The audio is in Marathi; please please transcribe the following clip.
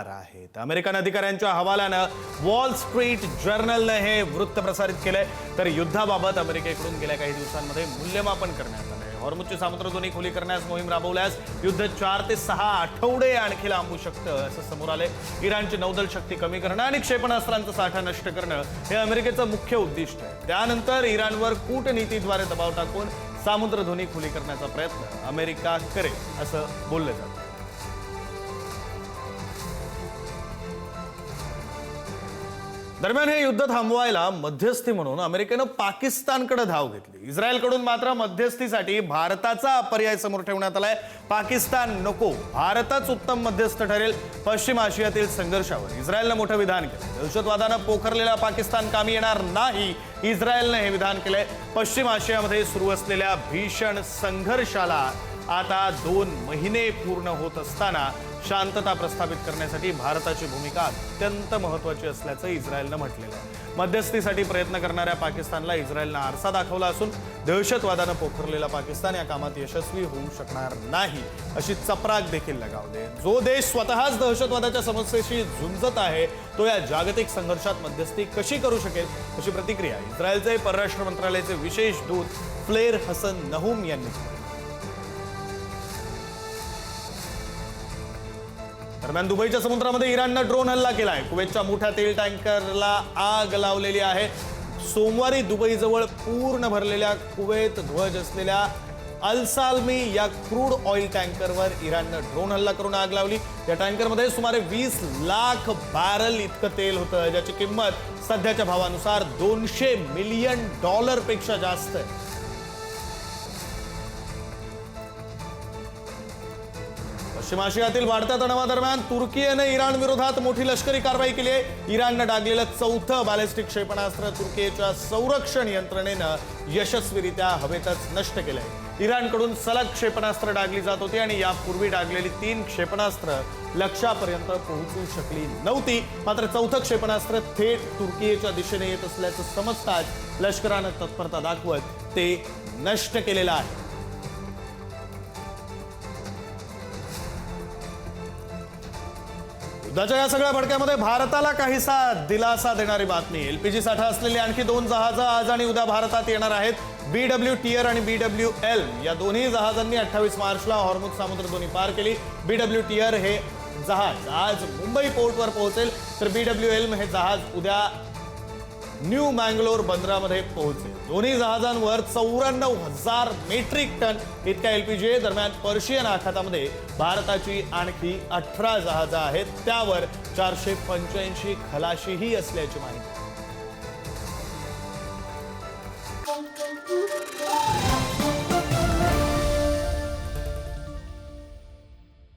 तयार आहेत। अमेरिकन अधिकाऱ्यांच्या हवाल्यानं वॉल स्ट्रीट जर्नलने हे वृत्त प्रसारित केलंय। तर युद्धाबाबत अमेरिकेकडून गेल्या काही दिवसांमध्ये मूल्यमापन करण्यात आलंय। हॉर्मुझची सामुद्रधुनी खुली करण्यास मोहीम राबवल्यास युद्ध 4 ते 6 आठवडे आणखी लांबू शकतं असं समोर आलंय। इराणची नौदल शक्ती कमी करणं आणि क्षेपणास्त्रांचा साठा नष्ट करणं हे अमेरिकेचं मुख्य उद्दिष्ट आहे। त्यानंतर इराणवर कूटनीतीद्वारे दबाव टाकून सामुद्रधुनी खुली करण्याचा प्रयत्न अमेरिका करेल असं बोललं जातं। दरम्यान हे युद्ध थांबवायला मध्यस्थी म्हणून अमेरिकेनं पाकिस्तानकडे धाव घेतली। इस्रायलकडून मात्र मध्यस्थीसाठी भारताचा पर्याय समोर ठेवण्यात आलाय। पाकिस्तान नको, भारतच उत्तम मध्यस्थ ठरेल। पश्चिम आशियातील संघर्षावर इस्रायलनं मोठं विधान केलं। दहशतवादानं पोखरलेला पाकिस्तान कामी येणार नाही, इस्रायलनं हे विधान केलंय। पश्चिम आशियामध्ये सुरू असलेल्या भीषण संघर्षाला आता 2 महिने पूर्ण होत असताना शांतता प्रस्थापित करण्यासाठी भारताची भूमिका अत्यंत महत्त्वाची असल्याचं इस्रायलनं म्हटलेलं आहे। मध्यस्थीसाठी प्रयत्न करणाऱ्या पाकिस्तानला इस्रायलनं आरसा दाखवला असून दहशतवादानं पोखरलेला पाकिस्तान या कामात यशस्वी होऊ शकणार नाही अशी चपराक देखील लगावली। जो देश स्वतःच दहशतवादाच्या समस्येशी झुंजत आहे तो या जागतिक संघर्षात मध्यस्थी कशी करू शकेल अशी प्रतिक्रिया इस्रायलचे परराष्ट्र मंत्रालयाचे विशेष दूत फ्लेर हसन नहूम यांनी दिली। दरम्यान दुबईच्या समुद्रामध्ये इराणनं ड्रोन हल्ला केलाय। कुवेतच्या मोठ्या तेल टँकरला आग लावलेली आहे। सोमवारी दुबईजवळ पूर्ण भरलेल्या कुवेत ध्वज असलेल्या अल-साल्मी या क्रूड ऑइल टँकरवर इराणनं ड्रोन हल्ला करून आग लावली। या टँकरमध्ये सुमारे 20 लाख बॅरल इतकं तेल होतं, ज्याची किंमत सध्याच्या भावानुसार $200 मिलियन पेक्षा जास्त आहे। पश्चिम आशियातील वाढत्या तणावादरम्यान तुर्कीने इराण विरोधात मोठी लष्करी कारवाई केली आहे। इराणनं डागलेलं 4थं बॅलिस्टिक क्षेपणास्त्र तुर्कीच्या संरक्षण यंत्रणेनं यशस्वीरित्या हवेतच नष्ट केलंय। इराणकडून सलग क्षेपणास्त्र डागली जात होती आणि यापूर्वी डागलेली 3 क्षेपणास्त्र लक्ष्यापर्यंत पोहोचू शकली नव्हती। मात्र 4थं क्षेपणास्त्र थेट तुर्कीच्या दिशेने येत असल्याचं समजताच लष्करानं तत्परता दाखवत ते नष्ट केलेलं आहे। युद्धाच्या या सगळ्या भडक्यामध्ये भारताला काहीसा दिलासा देणारी बातमी। एलपीजी साठा असलेली आणखी 2 जहाजं आज आणि उद्या भारतात येणार आहेत। BW टियर आणि BW एल्म या दोन्ही जहाजांनी 28 मार्चला हॉर्मुझ सामुद्रधुनी पार केली। BW टियर हे जहाज आज मुंबई पोर्टवर पोहोचेल, तर BW एल्म हे जहाज उद्या न्यू मँगलोर बंदरामध्ये पोहोचेल। दोन्ही जहाजांवर 94,000 मेट्रिक टन इतका एलपीजी आहे। दरम्यान पर्शियन आखातामध्ये भारताची आणखी 18 जहाजं आहेत, त्यावर 485 खलाशीही असल्याची माहिती।